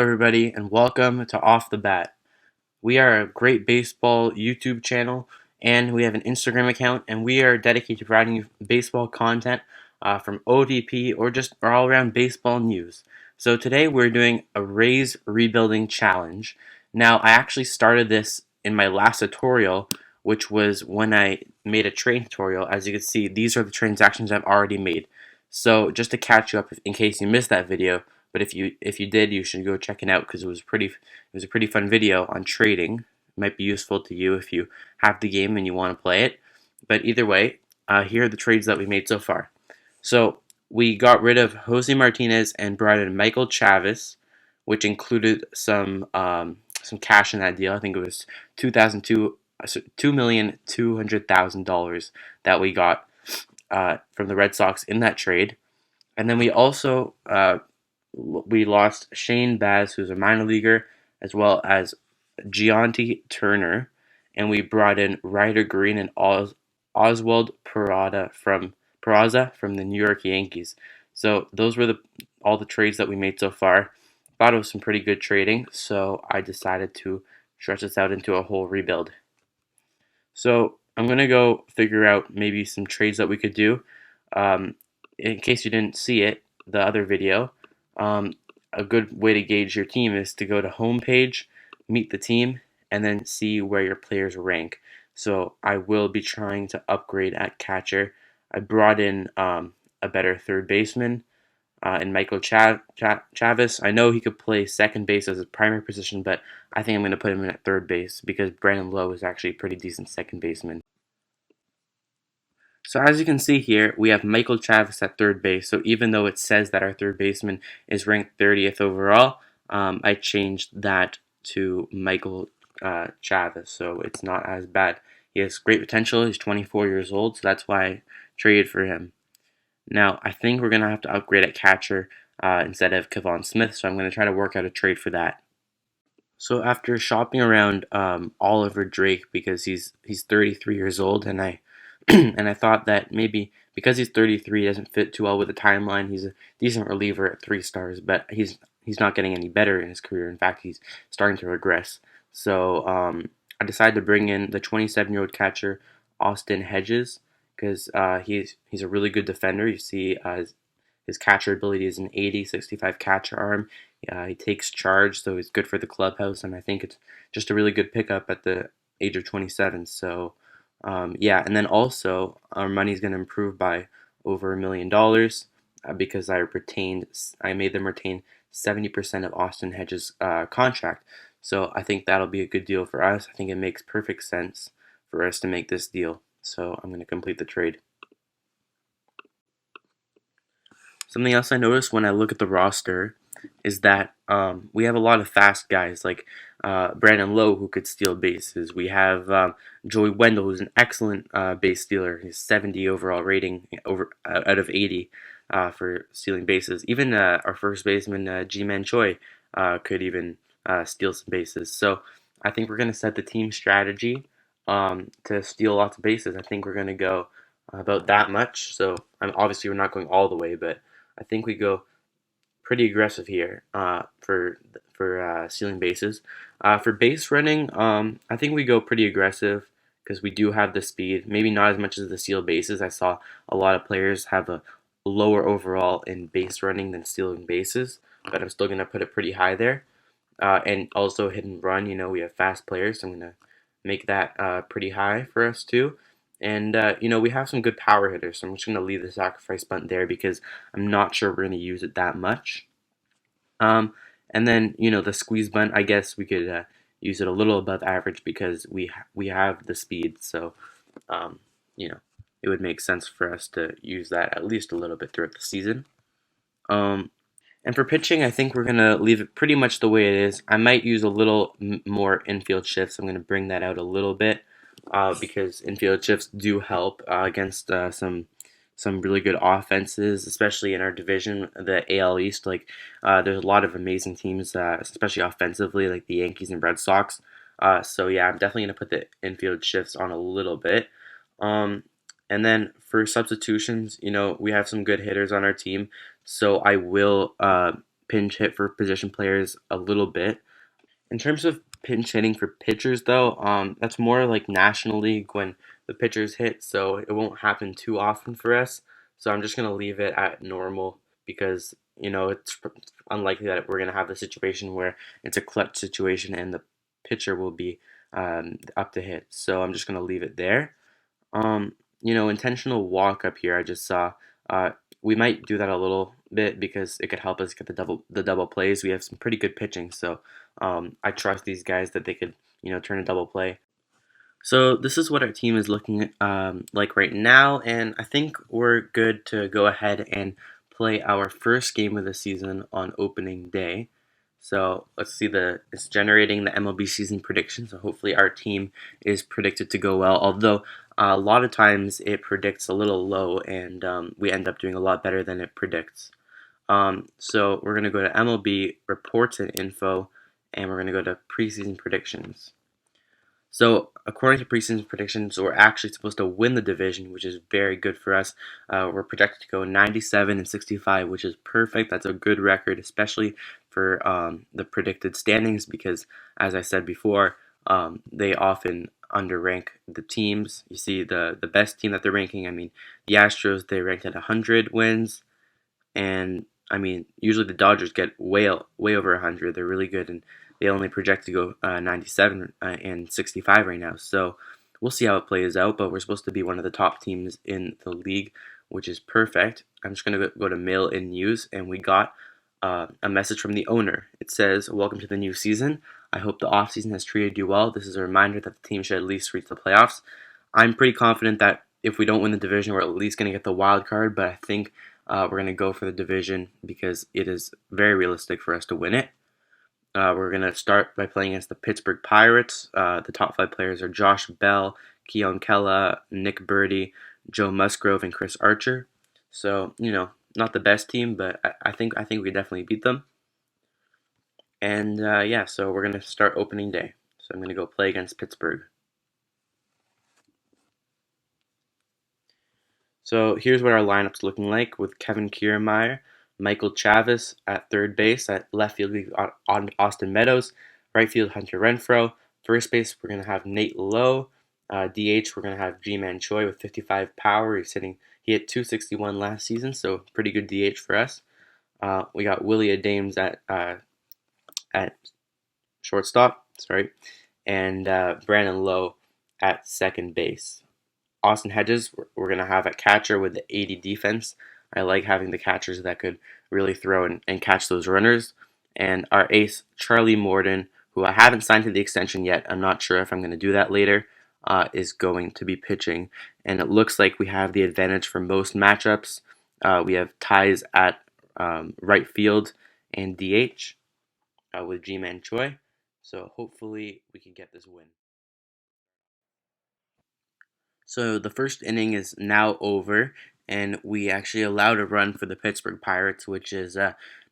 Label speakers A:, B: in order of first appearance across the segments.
A: everybody, and welcome to Off the Bat. We are a great baseball YouTube channel, and we have an Instagram account, and we are dedicated to providing you baseball content from OOTP or just all around baseball news. So today we're doing a Rays rebuilding challenge. Now, I actually started this in my last tutorial, which was when I made a trade tutorial. As you can see, these are the transactions I've already made. So just to catch you up in case you missed that video, but if you did, you should go check it out because it was a pretty fun video on trading. It might be useful to you if you have the game and you want to play it. But either way, here are the trades that we made so far. So we got rid of Jose Martinez and brought in Michael Chavis, which included some cash in that deal. I think it was $2,200,000 that we got from the Red Sox in that trade. And then we also we lost Shane Baz, who's a minor leaguer, as well as Gianti Turner, and we brought in Ryder Green and Oswald Peraza from the New York Yankees. So those were all the trades that we made so far. Thought it was some pretty good trading, so I decided to stretch this out into a whole rebuild. So I'm gonna go figure out maybe some trades that we could do. In case you didn't see it, the other video, a good way to gauge your team is to go to homepage, meet the team, and then see where your players rank. So I will be trying to upgrade at catcher. I brought in a better third baseman in Michael Chavis. I know he could play second base as his primary position, but I think I'm going to put him in at third base because Brandon Lowe is actually a pretty decent second baseman. So as you can see here, we have Michael Chavis at third base. So even though it says that our third baseman is ranked 30th overall, I changed that to Michael Chavis. So it's not as bad. He has great potential. He's 24 years old, so that's why I traded for him. Now, I think we're going to have to upgrade at catcher instead of Kevon Smith, so I'm going to try to work out a trade for that. So after shopping around Oliver Drake, because he's 33 years old, and I and I thought that maybe because he's 33, he doesn't fit too well with the timeline. He's a decent reliever at 3 stars, but he's not getting any better in his career. In fact, he's starting to regress. So I decided to bring in the 27-year-old catcher Austin Hedges because he's a really good defender. You see his catcher ability is an 80-65 catcher arm. He takes charge, so he's good for the clubhouse, and I think it's just a really good pickup at the age of 27. So yeah, and then also our money is going to improve by over $1 million because I made them retain 70% of Austin Hedges' contract. So I think that'll be a good deal for us. I think it makes perfect sense for us to make this deal. So I'm going to complete the trade. Something else I noticed when I look at the roster is that we have a lot of fast guys like Brandon Lowe, who could steal bases. We have Joey Wendell, who's an excellent base stealer. He's 70 overall rating out of 80 for stealing bases. Even our first baseman, Ji-Man Choi, could even steal some bases. So I think we're going to set the team strategy to steal lots of bases. I think we're going to go about that much. So obviously we're not going all the way, but I think we go pretty aggressive here for stealing bases. For base running, I think we go pretty aggressive because we do have the speed. Maybe not as much as the steal bases. I saw a lot of players have a lower overall in base running than stealing bases, but I'm still going to put it pretty high there. And also hit and run, we have fast players, so I'm going to make that pretty high for us too. And, we have some good power hitters, so I'm just going to leave the sacrifice bunt there because I'm not sure we're going to use it that much. And then, the squeeze bunt, I guess we could use it a little above average because we have the speed. So, it would make sense for us to use that at least a little bit throughout the season. And for pitching, I think we're going to leave it pretty much the way it is. I might use a little more infield shifts. I'm going to bring that out a little bit because infield shifts do help against some really good offenses, especially in our division, the AL East. There's a lot of amazing teams, especially offensively, like the Yankees and Red Sox. So yeah, I'm definitely going to put the infield shifts on a little bit. And then for substitutions, we have some good hitters on our team, so I will pinch hit for position players a little bit. In terms of pinch hitting for pitchers, though, that's more like National League when the pitchers hit, so it won't happen too often for us. So I'm just gonna leave it at normal because it's unlikely that we're gonna have the situation where it's a clutch situation and the pitcher will be up to hit. So I'm just gonna leave it there. Um, intentional walk up here. I just saw. Uh, we might do that a little bit because it could help us get the double plays. We have some pretty good pitching, so I trust these guys that they could turn a double play. So this is what our team is looking like right now, and I think we're good to go ahead and play our first game of the season on opening day. So let's see it's generating the MLB season prediction. So hopefully our team is predicted to go well. Although a lot of times it predicts a little low, and we end up doing a lot better than it predicts. So we're gonna go to MLB reports and info, and we're gonna go to preseason predictions. So, according to preseason predictions, we're actually supposed to win the division, which is very good for us. We're projected to go 97 and 65, which is perfect. That's a good record, especially for the predicted standings, because, as I said before, they often underrank the teams. You see, the best team that they're ranking, I mean, the Astros, they ranked at 100 wins, and I mean, usually the Dodgers get way over 100. They're really good, and they only project to go 97 and 65 right now. So we'll see how it plays out. But we're supposed to be one of the top teams in the league, which is perfect. I'm just gonna go to mail in news, and we got a message from the owner. It says, "Welcome to the new season. I hope the offseason has treated you well. This is a reminder that the team should at least reach the playoffs." I'm pretty confident that if we don't win the division, we're at least going to get the wild card, but I think we're going to go for the division because it is very realistic for us to win it. We're going to start by playing against the Pittsburgh Pirates. The top five players are Josh Bell, Keon Kella, Nick Birdie, Joe Musgrove, and Chris Archer. So, not the best team, but I think we definitely beat them. And yeah, so we're going to start opening day. So I'm going to go play against Pittsburgh. So here's what our lineup's looking like with Kevin Kiermaier, Michael Chavis at third base. At left field, we've got Austin Meadows. Right field, Hunter Renfroe. First base, we're going to have Nate Lowe. DH, we're going to have G-Man Choi with 55 power. He hit 261 last season, so pretty good DH for us. We got Willie Adames at shortstop, sorry, and Brandon Lowe at second base. Austin Hedges, we're going to have at catcher with the 80 defense. I like having the catchers that could really throw and catch those runners. And our ace, Charlie Morton, who I haven't signed to the extension yet. I'm not sure if I'm going to do that later, is going to be pitching. And it looks like we have the advantage for most matchups. We have ties at right field and DH with G-Man Choi. So hopefully we can get this win. So the first inning is now over, and we actually allowed a run for the Pittsburgh Pirates, which is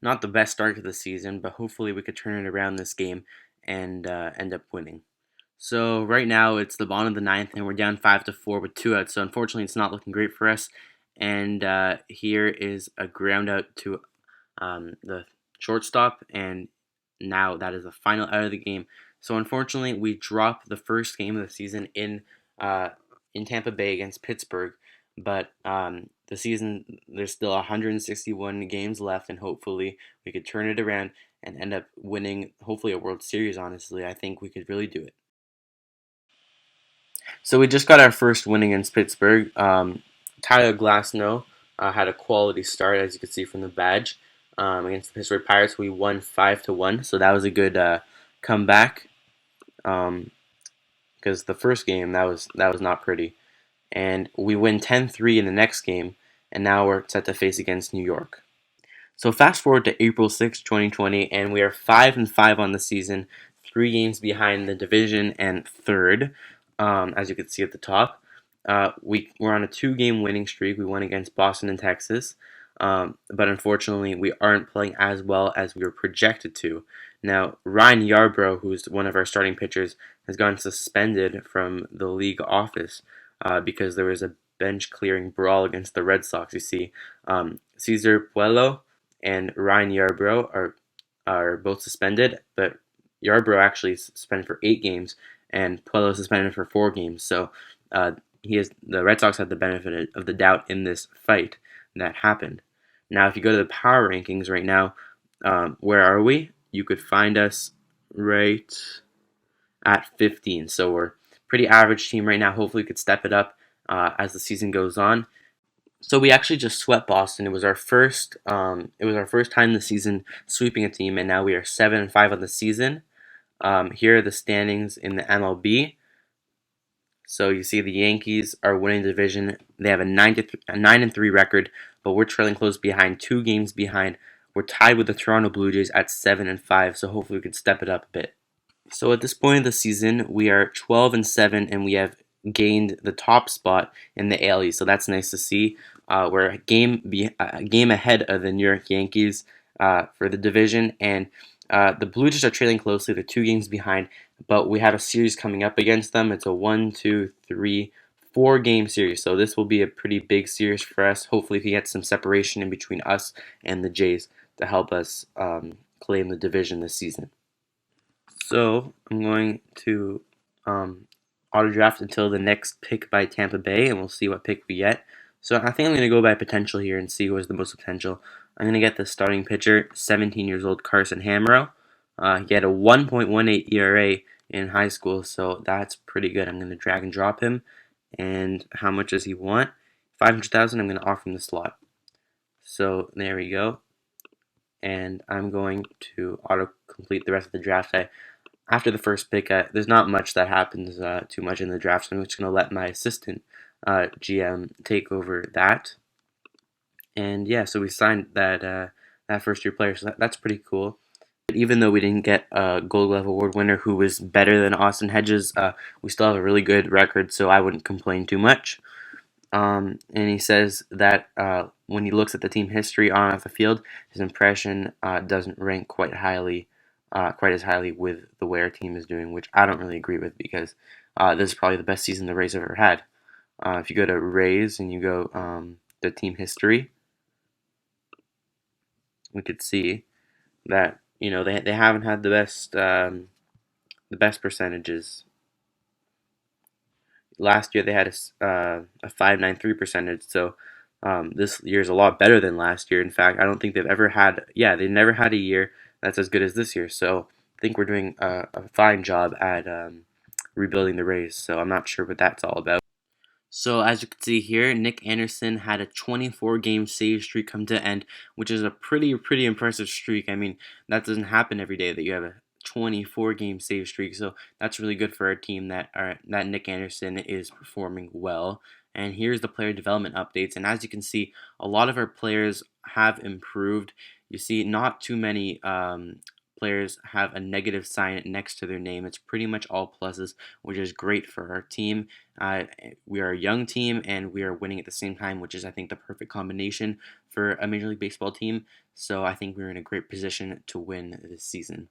A: not the best start to the season, but hopefully we could turn it around this game and end up winning. So right now it's the bottom of the ninth, and we're down 5-4 with 2 outs. So unfortunately, it's not looking great for us. And here is a ground out to the shortstop, and now that is the final out of the game. So unfortunately, we dropped the first game of the season in Tampa Bay against Pittsburgh, but the season there's still 161 games left, and hopefully we could turn it around and end up winning, hopefully a World Series. Honestly, I think we could really do it. So we just got our first win against Pittsburgh. Tyler Glasnow had a quality start, as you can see from the badge. Against the Pittsburgh Pirates, we won 5-1, so that was a good comeback. Because the first game that was not pretty, and we win 10-3 in the next game, and now we're set to face against New York. So fast forward to April 6, 2020, and we are 5-5 on the season, 3 games behind the division and third, as you can see at the top. We're on a 2-game winning streak. We won against Boston and Texas, but unfortunately we aren't playing as well as we were projected to. Now, Ryan Yarbrough, who's one of our starting pitchers, has gotten suspended from the league office because there was a bench clearing brawl against the Red Sox. You see, Cesar Puello and Ryan Yarbrough are both suspended, but Yarbrough actually is suspended for 8 games, and Puello is suspended for 4 games. So uh, the Red Sox had the benefit of the doubt in this fight that happened. Now, if you go to the power rankings right now, where are we? You could find us right at 15. So we're pretty average team right now. Hopefully, we could step it up as the season goes on. So we actually just swept Boston. It was our first. It was our first time this season sweeping a team, and now we are 7-5 on the season. Here are the standings in the MLB. So you see the Yankees are winning the division. They have a 9-3 record, but we're trailing close behind, 2 games behind. We're tied with the Toronto Blue Jays at 7-5. So hopefully we can step it up a bit. So at this point of the season, we are 12-7, and we have gained the top spot in the AL East. So that's nice to see. We're a game ahead of the New York Yankees for the division, and the Blue Jays are trailing closely. They're 2 games behind, but we have a series coming up against them. It's a 4 game series. So this will be a pretty big series for us. Hopefully, we can get some separation in between us and the Jays to help us claim the division this season. So I'm going to auto draft until the next pick by Tampa Bay, and we'll see what pick we get. So I think I'm going to go by potential here and see who has the most potential. I'm going to get the starting pitcher, 17 years old, Carson Hamro. He had a 1.18 ERA in high school, so that's pretty good. I'm going to drag and drop him. And how much does he want? 500,000. I'm going to offer him the slot. So there we go. And I'm going to auto complete the rest of the draft. After the first pick, there's not much that happens too much in the draft, so I'm just going to let my assistant GM take over that. And yeah, so we signed that first year player, so that's pretty cool. But even though we didn't get a Gold Glove Award winner who was better than Austin Hedges, we still have a really good record, so I wouldn't complain too much. And he says that when he looks at the team history on and off the field, his impression doesn't rank quite as highly with the way our team is doing, which I don't really agree with because this is probably the best season the Rays have ever had. If you go to Rays and you go the team history, we could see that they haven't had the best percentages. Last year they had a 5.93 percentage, so this year is a lot better than last year. In fact, I don't think they've ever had they never had a year that's as good as this year. So I think we're doing a fine job at rebuilding the Rays. So I'm not sure what that's all about. So as you can see here, Nick Anderson had a 24-game save streak come to end, which is a pretty impressive streak. I mean, that doesn't happen every day that you have a 24-game save streak. So that's really good for our team that Nick Anderson is performing well. And here's the player development updates. And as you can see, a lot of our players have improved. You see, not too many players have a negative sign next to their name. It's pretty much all pluses, which is great for our team. We are a young team and we are winning at the same time, which is, I think, the perfect combination for a Major League Baseball team. So I think we're in a great position to win this season.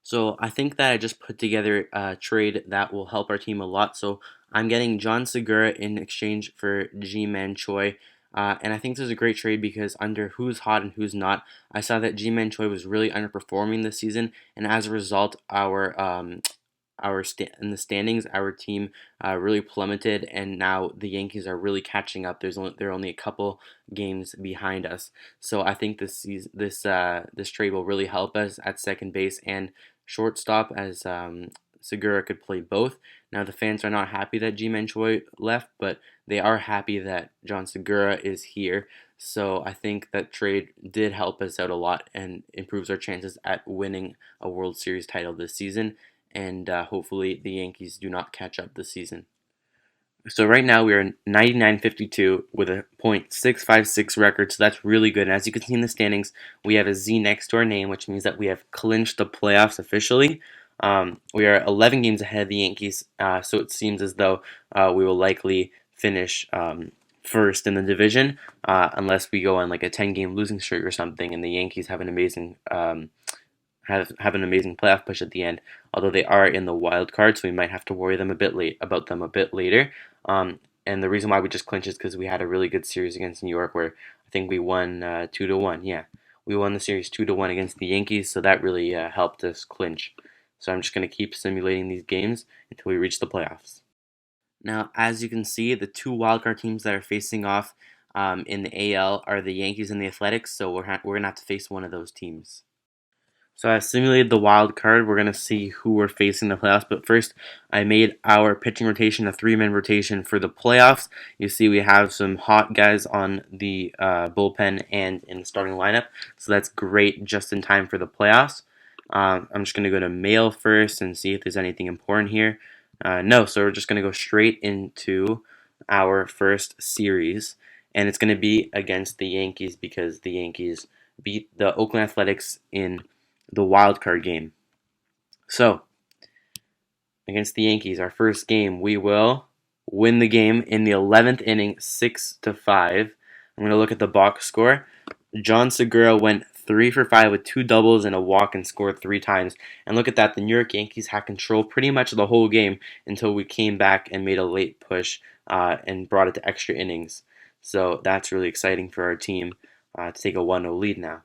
A: So I think that I just put together a trade that will help our team a lot. So I'm getting John Segura in exchange for G-Man Choi. And I think this is a great trade because under who's hot and who's not, I saw that G-Man Choi was really underperforming this season. And as a result, in the standings, our team really plummeted, and now the Yankees are really catching up. They're only a couple games behind us. So I think this trade will really help us at second base and shortstop, as Segura could play both. Now the fans are not happy that Ji-Man Choi left, but they are happy that John Segura is here. So I think that trade did help us out a lot and improves our chances at winning a World Series title this season. And hopefully the Yankees do not catch up this season. So right now we are 99-52 with a .656 record, so that's really good. And as you can see in the standings, we have a Z next to our name, which means that we have clinched the playoffs officially. We are 11 games ahead of the Yankees, so it seems as though we will likely finish first in the division, unless we go on like a 10-game losing streak or something, and the Yankees have an amazing have an amazing playoff push at the end. Although they are in the wild card, so we might have to worry about them a bit later. And the reason why we just clinched is because we had a really good series against New York, where I think we won 2-1. Yeah, we won the series 2-1 against the Yankees, so that really helped us clinch. So I'm just going to keep simulating these games until we reach the playoffs. Now, as you can see, the two wildcard teams that are facing off in the AL are the Yankees and the Athletics, so we're going to have to face one of those teams. So I simulated the wild card. We're going to see who we're facing in the playoffs. But first, I made our pitching rotation a three-man rotation for the playoffs. You see we have some hot guys on the bullpen and in the starting lineup. So that's great just in time for the playoffs. I'm just going to go to mail first and see if there's anything important here. No, so we're just going to go straight into our first series. And it's going to be against the Yankees because the Yankees beat the Oakland Athletics in the wild card game. So, against the Yankees, our first game, we will win the game in the 11th inning, 6-5. I'm going to look at the box score. John Segura went 3 for 5 with 2 doubles and a walk and scored 3 times. And look at that, the New York Yankees had control pretty much the whole game until we came back and made a late push and brought it to extra innings. So that's really exciting for our team to take a 1-0 lead now.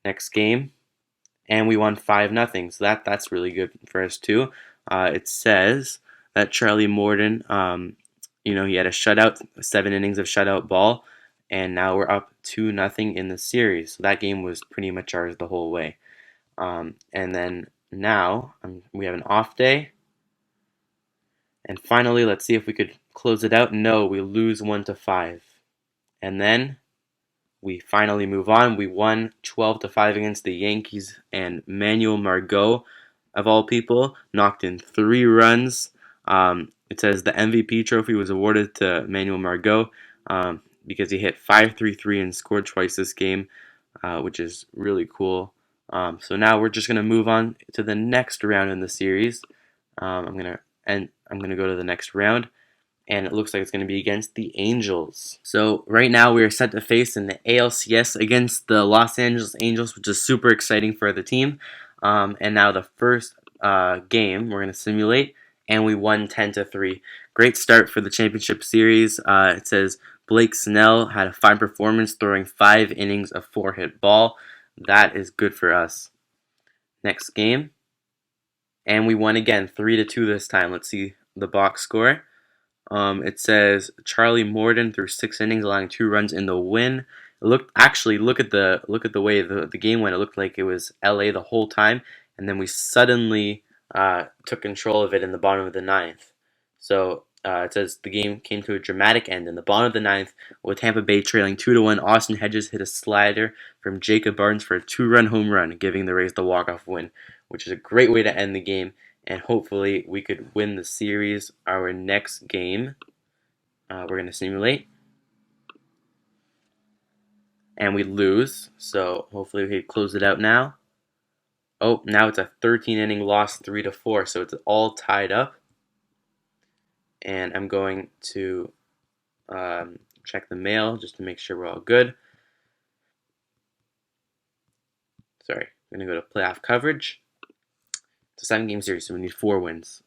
A: Next game, and we won 5-0. So that's really good for us too. It says that Charlie Morton, he had a shutout, 7 innings of shutout ball, and now we're up 2-0 in the series. So that game was pretty much ours the whole way. And then now we have an off day. And finally, let's see if we could close it out. No, we lose 1-5. And then we finally move on. We won 12-5 against the Yankees, and Manuel Margot, of all people, knocked in 3 runs. It says the MVP trophy was awarded to Manuel Margot because he hit .533 and scored twice this game, which is really cool. So now we're just gonna move on to the next round in the series. I'm gonna go to the next round, and it looks like it's going to be against the Angels. So right now we are set to face in the ALCS against the Los Angeles Angels, which is super exciting for the team. And now the first game we're going to simulate, and we won 10-3. Great start for the championship series. It says Blake Snell had a fine performance, throwing 5 innings of 4-hit ball. That is good for us. Next game, and we won again, 3-2 this time. Let's see the box score. It says Charlie Morton threw 6 innings, allowing 2 runs in the win. Look at the way the game went. It looked like it was LA the whole time, and then we suddenly took control of it in the bottom of the 9th. So it says the game came to a dramatic end in the bottom of the 9th with Tampa Bay trailing 2-1. Austin Hedges hit a slider from Jacob Barnes for a 2-run home run, giving the Rays the walk-off win, which is a great way to end the game. And hopefully we could win the series. Our next game, we're going to simulate. And we lose. So hopefully we can close it out now. Oh, now it's a 13-inning loss, 3-4. So it's all tied up. And I'm going to check the mail just to make sure we're all good. Sorry, I'm going to go to playoff coverage. It's a 7-game series, so we need 4 wins.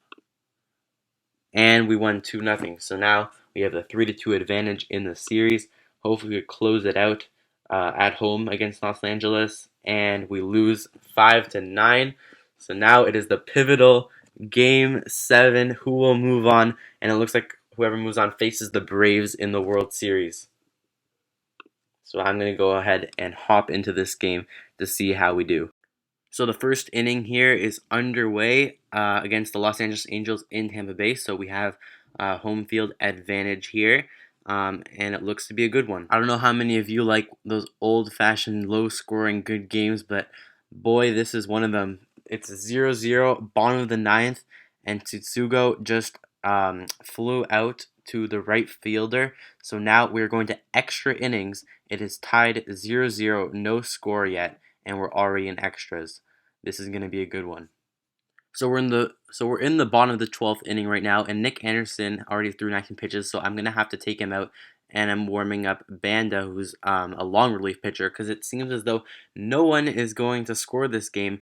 A: And we won 2-0. So now we have the 3-2 advantage in the series. Hopefully we close it out at home against Los Angeles. And we lose 5-9. So now it is the pivotal Game 7. Who will move on? And it looks like whoever moves on faces the Braves in the World Series. So I'm going to go ahead and hop into this game to see how we do. So the first inning here is underway against the Los Angeles Angels in Tampa Bay. So we have home field advantage here, and it looks to be a good one. I don't know how many of you like those old-fashioned, low-scoring good games, but boy, this is one of them. It's 0-0, bottom of the ninth, and Tsutsugo just flew out to the right fielder. So now we're going to extra innings. It is tied 0-0, no score yet, and we're already in extras. This is going to be a good one. So we're in the bottom of the 12th inning right now, and Nick Anderson already threw 19 pitches, so I'm gonna have to take him out, and I'm warming up Banda, who's a long relief pitcher, because it seems as though no one is going to score this game.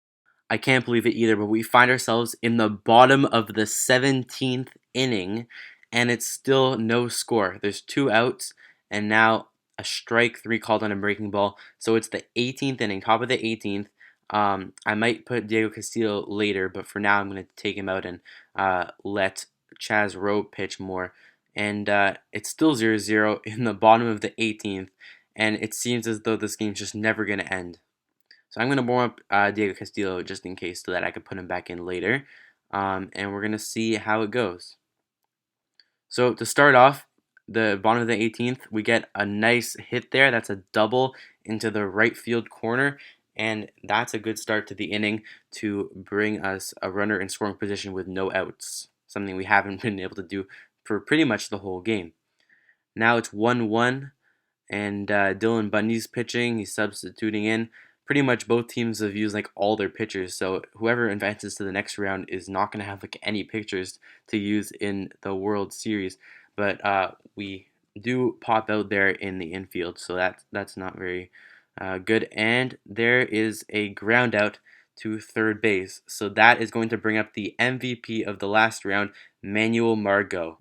A: I can't believe it either, but we find ourselves in the bottom of the 17th inning, and it's still no score. There's 2 outs, and now a strike 3 called on a breaking ball. So it's the 18th inning, top of the 18th. I might put Diego Castillo later, but for now I'm going to take him out and let Chaz Rowe pitch more. And it's still 0-0 in the bottom of the 18th, and it seems as though this game's just never going to end. So I'm going to warm up Diego Castillo just in case so that I can put him back in later. And we're going to see how it goes. So to start off, the bottom of the 18th, we get a nice hit there. That's a double into the right field corner. And that's a good start to the inning to bring us a runner in scoring position with no outs. Something we haven't been able to do for pretty much the whole game. Now it's 1-1. And Dylan Bundy's pitching. He's substituting in. Pretty much both teams have used like all their pitchers, so whoever advances to the next round is not going to have like any pitchers to use in the World Series. But we do pop out there in the infield, so that's not very good. And there is a ground out to third base, so that is going to bring up the MVP of the last round, Manuel Margot.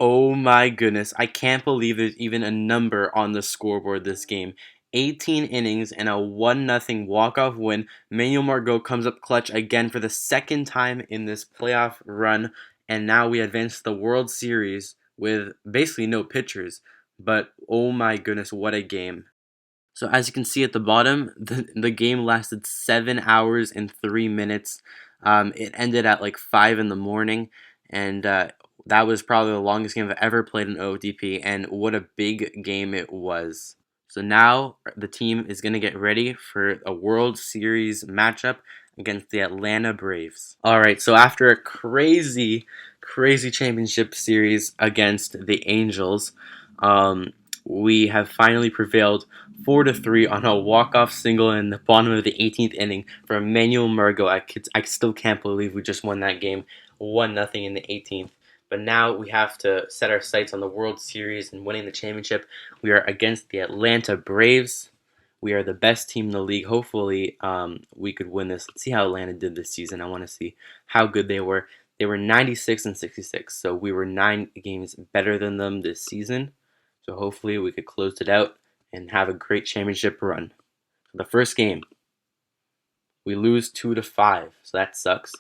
A: Oh my goodness, I can't believe there's even a number on the scoreboard this game. 18 innings and a 1-0 walk-off win. Manuel Margot comes up clutch again for the second time in this playoff run, and now we advance to the World Series with basically no pitchers. But oh my goodness, what a game. So as you can see at the bottom, the game lasted 7 hours and 3 minutes. It ended at like 5 in the morning, and that was probably the longest game I've ever played in OOTP, and what a big game it was. So now the team is going to get ready for a World Series matchup against the Atlanta Braves. Alright, so after a crazy championship series against the Angels, we have finally prevailed 4-3 on a walk-off single in the bottom of the 18th inning from Manuel Margot. I still can't believe we just won that game 1-0 in the 18th. But now we have to set our sights on the World Series and winning the championship. We are against the Atlanta Braves. We are the best team in the league. Hopefully, we could win this. Let's see how Atlanta did this season. I want to see how good they were. They were 96-66, so we were 9 games better than them this season. So hopefully we could close it out and have a great championship run. The first game, we lose 2-5, so that sucks.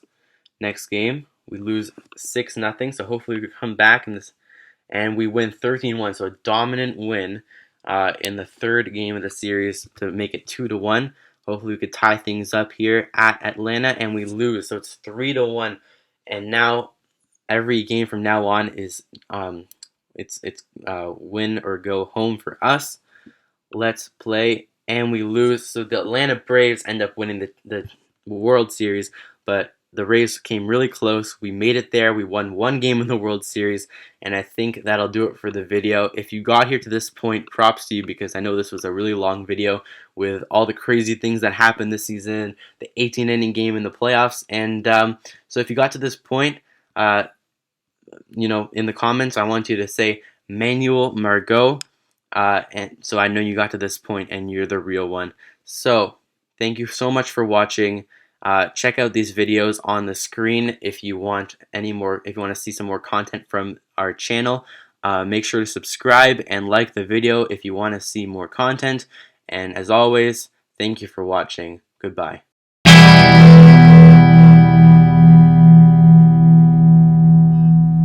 A: Next game, we lose 6-0, so hopefully we can come back and we win 13-1, so a dominant win in the third game of the series to make it 2-1. Hopefully we could tie things up here at Atlanta, and we lose, so it's 3-1. And now every game from now on is it's win or go home for us. Let's play, and we lose. So the Atlanta Braves end up winning the World Series, but the Rays came really close. We made it there. We won 1 game in the World Series, and I think that'll do it for the video. If you got here to this point, props to you, because I know this was a really long video with all the crazy things that happened this season, the 18-inning game in the playoffs, and so if you got to this point, in the comments, I want you to say Manuel Margot. And so I know you got to this point and you're the real one. So thank you so much for watching. Check out these videos on the screen if you want any more. If you want to see some more content from our channel, make sure to subscribe and like the video if you want to see more content. And as always, thank you for watching. Goodbye.